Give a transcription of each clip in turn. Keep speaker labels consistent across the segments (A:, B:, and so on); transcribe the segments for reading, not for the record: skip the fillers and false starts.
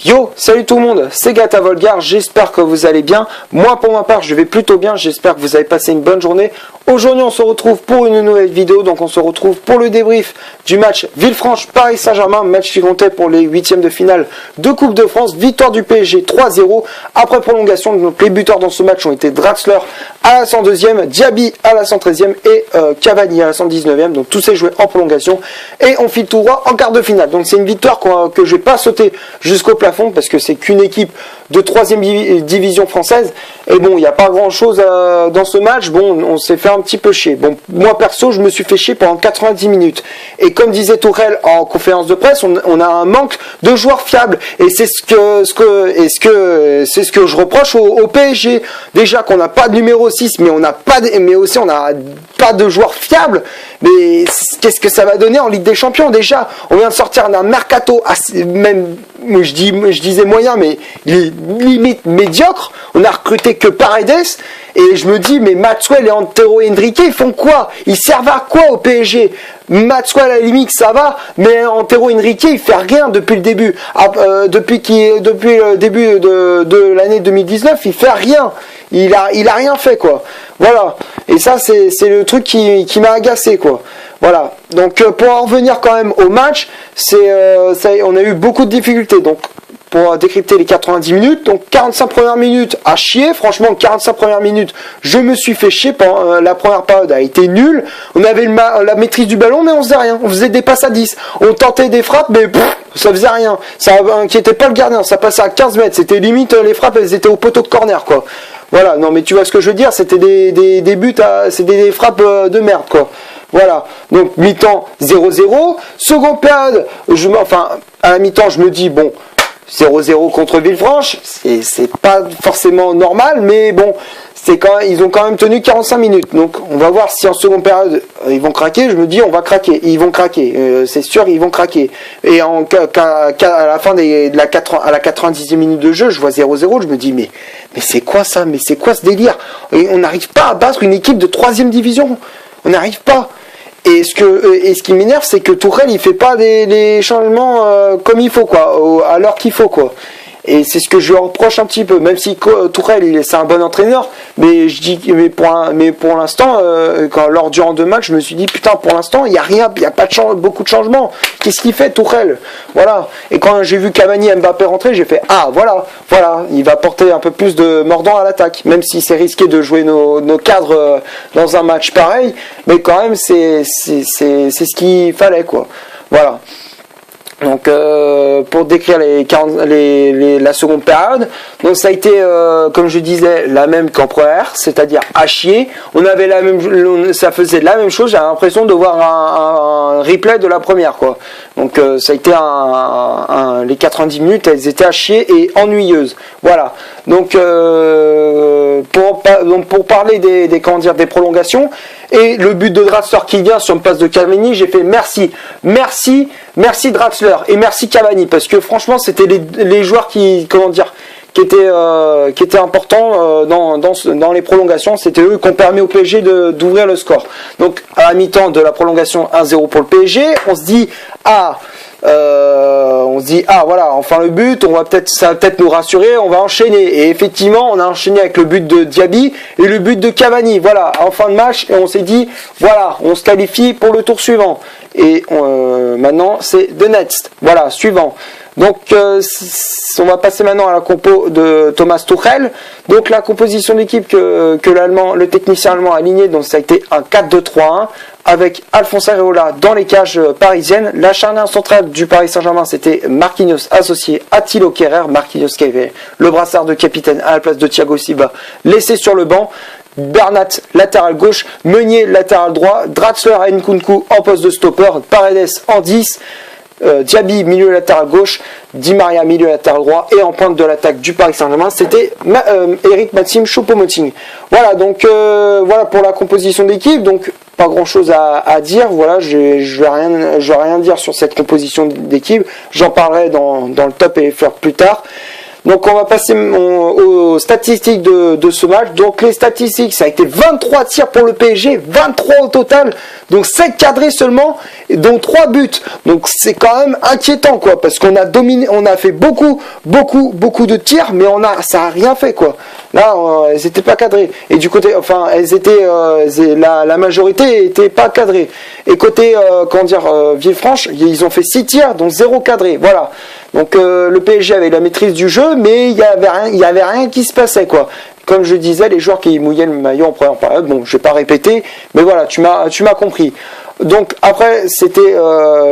A: Yo, salut tout le monde, c'est Gata Volgar, j'espère que vous allez bien. Moi pour ma part je vais plutôt bien, j'espère que vous avez passé une bonne journée. Aujourd'hui on se retrouve pour une nouvelle vidéo, donc on se retrouve pour le débrief du match Villefranche-Paris Saint-Germain, match qui comptait pour les huitièmes de finale de Coupe de France, victoire du PSG 3-0 après prolongation. Donc les buteurs dans ce match ont été Draxler à la 102e, Diaby à la 113e et Cavani à la 119e, donc tout s'est joué en prolongation et on file tout droit en quart de finale. Donc c'est une victoire que je vais pas sauter jusqu'au plafond parce que c'est qu'une équipe de 3e division française et bon il n'y a pas grand chose dans ce match. Bon, on s'est fait un petit peu chier. Bon, moi perso je me suis fait chier pendant 90 minutes et comme disait Tourelle en conférence de presse, on a un manque de joueurs fiables et c'est ce que je reproche au PSG. Déjà qu'on n'a pas de numéro 6 mais on n'a pas aussi on n'a pas de joueurs fiables. Mais qu'est-ce que ça va donner en Ligue des Champions? Déjà on vient de sortir d'un mercato même je disais moyen mais limite médiocre. On a recruté que Paredes et je me dis mais Maxwell et Antero Henrique ils font quoi? Ils servent à quoi au PSG? Maxwell à la limite ça va, mais Antero Henrique il fait rien depuis le début. Depuis le début de l'année 2019 il fait rien. Il a rien fait quoi. Voilà. Et ça c'est le truc qui m'a agacé quoi. Voilà. Donc pour en revenir quand même au match, on a eu beaucoup de difficultés. Donc pour décrypter les 90 minutes, donc 45 premières minutes à chier, franchement 45 premières minutes, je me suis fait chier, la première période a été nulle, on avait la maîtrise du ballon mais on faisait rien, on faisait des passes à 10, on tentait des frappes mais ça faisait rien, ça inquiétait pas le gardien, ça passait à 15 mètres, c'était limite les frappes elles étaient au poteau de corner quoi. Voilà, non mais tu vois ce que je veux dire, c'était des buts, c'était des frappes de merde quoi. Voilà, donc mi-temps 0-0, seconde période, à la mi-temps je me dis bon, 0-0 contre Villefranche, c'est pas forcément normal, mais bon, ils ont quand même tenu 45 minutes. Donc on va voir si en seconde période ils vont craquer. Je me dis on va craquer, ils vont craquer, c'est sûr ils vont craquer. Et à la fin à la 90e minute de jeu, je vois 0-0, je me dis mais c'est quoi ça? Mais c'est quoi ce délire? Et on n'arrive pas à battre une équipe de 3e division. On n'arrive pas. Et ce qui m'énerve, c'est que Tourelle, il fait pas les changements comme il faut, quoi, à l'heure qu'il faut, quoi. Et c'est ce que je lui reproche un petit peu, même si Tourelle, c'est un bon entraîneur, mais pour l'instant, lors du deux matchs, je me suis dit putain, pour l'instant, il y a rien, il y a pas beaucoup de changements. Qu'est-ce qu'il fait Tourelle? Voilà. Et quand j'ai vu Cavani et Mbappé rentrer, j'ai fait voilà, il va porter un peu plus de mordant à l'attaque, même si c'est risqué de jouer nos cadres dans un match pareil, mais quand même c'est ce qu'il fallait quoi. Voilà. Donc pour décrire la seconde période, donc ça a été comme je disais la même qu'en première, c'est-à-dire à chier. Ça faisait la même chose. J'avais l'impression de voir un replay de la première quoi. Donc ça a été les 90 minutes, elles étaient à chier et ennuyeuses. Voilà. Donc pour parler des prolongations et le but de Draxler qui vient sur une passe de Cavani, j'ai fait merci Draxler et merci Cavani parce que franchement c'était les joueurs qui étaient importants dans les prolongations, c'était eux qui ont permis au PSG d'ouvrir le score. Donc à la mi-temps de la prolongation 1-0 pour le PSG, on se dit voilà, enfin le but, ça va peut-être nous rassurer, on va enchaîner. Et effectivement, on a enchaîné avec le but de Diaby et le but de Cavani. Voilà, en fin de match, et on s'est dit, voilà, on se qualifie pour le tour suivant. Et maintenant, c'est the next. Voilà, suivant. Donc, on va passer maintenant à la compo de Thomas Tuchel. Donc, la composition d'équipe que le technicien allemand a aligné, donc ça a été un 4-2-3-1 avec Alphonse Areola dans les cages parisiennes. La charnière centrale du Paris Saint-Germain, c'était Marquinhos associé à Thilo Kehrer. Marquinhos qui avait le brassard de capitaine à la place de Thiago Silva, laissé sur le banc. Bernat latéral gauche, Meunier latéral droit, Draxler et Nkunku en poste de stopper, Paredes en 10, Diaby milieu latéral gauche, Di Maria milieu latéral droit et en pointe de l'attaque du Paris Saint-Germain c'était Eric Maxime Choupo-Moting. Voilà donc voilà pour la composition d'équipe. Donc pas grand chose à dire. Voilà, je vais rien dire sur cette composition d'équipe. J'en parlerai dans le top et les fleurs plus tard. Donc on va passer aux statistiques de ce match. Donc les statistiques, ça a été 23 tirs pour le PSG, 23 au total, donc 5 cadrés seulement, dont 3 buts. Donc c'est quand même inquiétant, quoi, parce qu'on a dominé, on a fait beaucoup de tirs, mais ça a rien fait, quoi. Là, elles n'étaient pas cadrées. Et du côté, enfin, la majorité était pas cadrée. Et côté, Villefranche, ils ont fait 6 tirs, dont 0 cadré. Voilà. Donc le PSG avait la maîtrise du jeu, mais il y avait rien qui se passait, quoi. Comme je disais, les joueurs qui mouillaient le maillot en première période, bon, je vais pas répéter, mais voilà, tu m'as compris. Donc après, c'était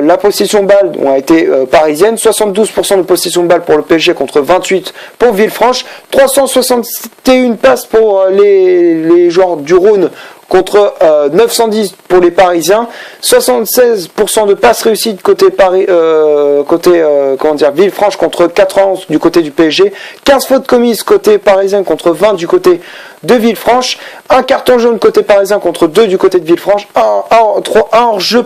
A: la possession de balle a été parisienne, 72% de possession de balle pour le PSG contre 28 pour Villefranche, 361 passes pour les joueurs du Rhône contre 910 pour les Parisiens, 76% de passes réussies côté Villefranche contre 91 du côté du PSG, 15 fautes commises côté parisien contre 20 du côté de Villefranche, un carton jaune côté parisien contre 2 du côté de Villefranche, un hors-jeu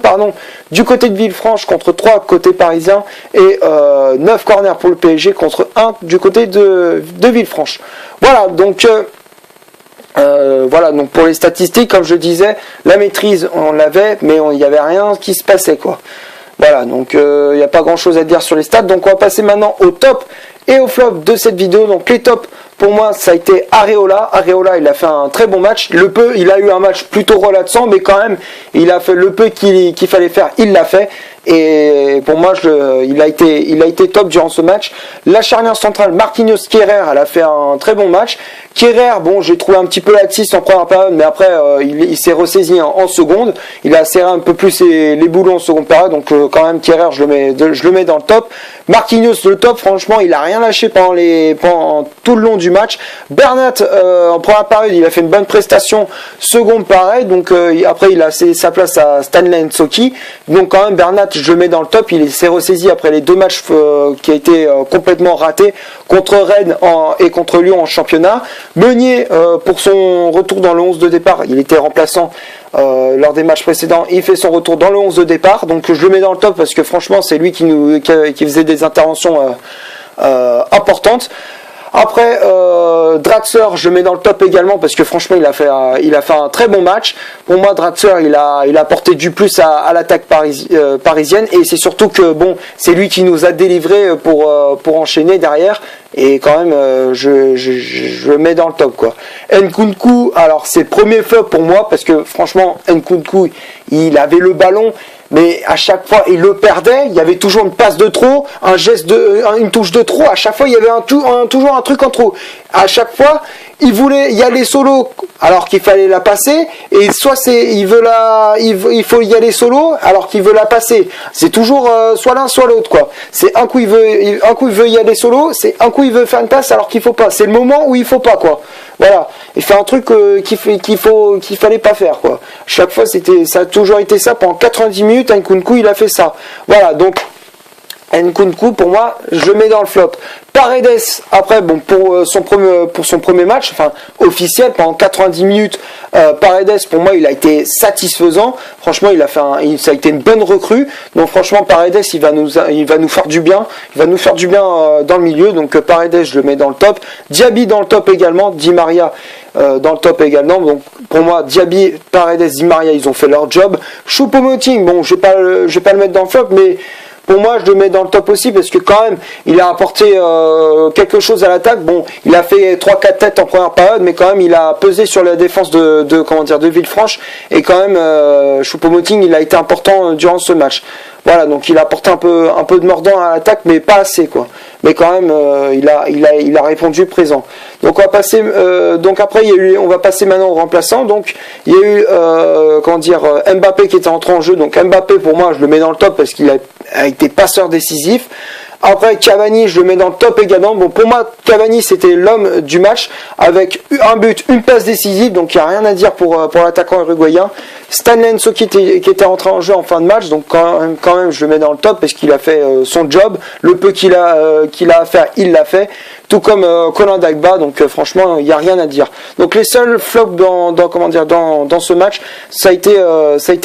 A: du côté de Villefranche contre 3 côté parisien et 9 corners pour le PSG contre 1 du côté de Villefranche. Voilà, donc donc pour les statistiques, comme je disais, la maîtrise on l'avait, mais il n'y avait rien qui se passait, quoi. Voilà, donc il n'y a pas grand chose à dire sur les stats. Donc on va passer maintenant au top et au flop de cette vidéo. Donc les tops, pour moi, ça a été Areola. Areola, il a fait un très bon match. Il a eu un match plutôt relaxant, mais quand même, il a fait le peu qu'il fallait faire, il l'a fait. Et pour moi, il a été top durant ce match. La charnière centrale, Marquinhos-Kehrer, elle a fait un très bon match. Kehrer, bon, j'ai trouvé un petit peu laxiste en première période, mais après, il s'est ressaisi en seconde. Il a serré un peu plus les boulons en seconde période, donc quand même, Kehrer, je le mets dans le top. Marquinhos, le top, franchement, il a rien lâché pendant tout le long du match. Bernat, en première période, il a fait une bonne prestation. Seconde, pareil, donc après, il a cédé sa place à Stanley Nsoki. Donc quand même, Bernat, je le mets dans le top. Il s'est ressaisi après les 2 matchs qui a été complètement ratés contre Rennes et contre Lyon en championnat. Meunier, pour son retour dans le 11 de départ, il était remplaçant lors des matchs précédents, il fait son retour dans le 11 de départ, donc je le mets dans le top parce que franchement c'est lui qui faisait des interventions importantes. Après, Draxler, je mets dans le top également parce que franchement il a fait un très bon match. Pour moi, Draxler, il a apporté du plus à l'attaque parisienne, et c'est surtout que bon, c'est lui qui nous a délivré pour enchaîner derrière. Et quand même, je le mets dans le top, quoi. Nkunku, alors c'est premier flop pour moi parce que franchement, Nkunku, il avait le ballon, mais à chaque fois il le perdait. Il y avait toujours une passe de trop, une touche de trop. À chaque fois, il y avait toujours un truc en trop. À chaque fois, il voulait y aller solo alors qu'il fallait la passer, et soit il faut y aller solo alors qu'il veut la passer. C'est toujours soit l'un soit l'autre, quoi. C'est un coup il veut y aller solo, c'est un coup il veut faire une passe alors qu'il faut pas. C'est le moment où il faut pas, quoi. Voilà, il fait un truc qu'il fallait pas faire, quoi. Chaque fois ça a toujours été ça pendant 90 minutes. Nkunku, il a fait ça. Voilà, donc Nkunku, pour moi, je mets dans le flop. Paredes, après, bon, pour son premier match, enfin officiel, pendant 90 minutes, Paredes, pour moi, il a été satisfaisant. Franchement, ça a été une bonne recrue. Donc franchement, Paredes, il va nous faire du bien. Il va nous faire du bien dans le milieu. Donc Paredes, je le mets dans le top. Diaby dans le top également. Di Maria dans le top également. Donc pour moi, Diaby, Paredes, Di Maria, ils ont fait leur job. Choupo-Moting, bon, je vais pas le mettre dans le flop, mais pour moi, je le mets dans le top aussi parce que quand même, il a apporté quelque chose à l'attaque. Bon, il a fait 3-4 têtes en première période, mais quand même, il a pesé sur la défense de Villefranche. Et quand même, Choupo-Moting, il a été important durant ce match. Voilà, donc il a apporté un peu de mordant à l'attaque, mais pas assez, quoi. Mais quand même, il a répondu présent. Donc on va passer. Donc après, on va passer maintenant au remplaçant. Donc il y a eu Mbappé qui était entré en jeu. Donc Mbappé, pour moi, je le mets dans le top parce qu'il a été passeur décisif. Après, Cavani, je le mets dans le top également. Bon, pour moi, Cavani, c'était l'homme du match avec un but, une passe décisive. Donc, il n'y a rien à dire pour l'attaquant uruguayen. Stanley Nsoki qui était rentré en jeu en fin de match. Donc, quand même, je le mets dans le top parce qu'il a fait son job. Le peu qu'il a à faire, il l'a fait. Tout comme Colin Dagba. Donc, franchement, il n'y a rien à dire. Donc, les seuls flops dans ce match, ça a été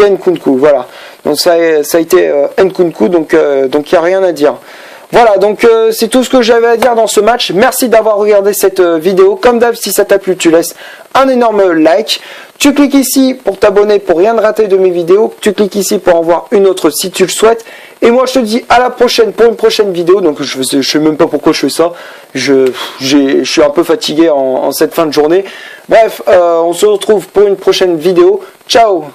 A: Nkunku. Voilà. Donc, ça a été Nkunku. Donc, il n'y a rien à dire. Voilà, donc c'est tout ce que j'avais à dire dans ce match. Merci d'avoir regardé cette vidéo. Comme d'hab, si ça t'a plu, tu laisses un énorme like. Tu cliques ici pour t'abonner pour rien ne rater de mes vidéos. Tu cliques ici pour en voir une autre si tu le souhaites. Et moi, je te dis à la prochaine pour une prochaine vidéo. Donc, je sais même pas pourquoi je fais ça. Je suis un peu fatigué en cette fin de journée. Bref, on se retrouve pour une prochaine vidéo. Ciao!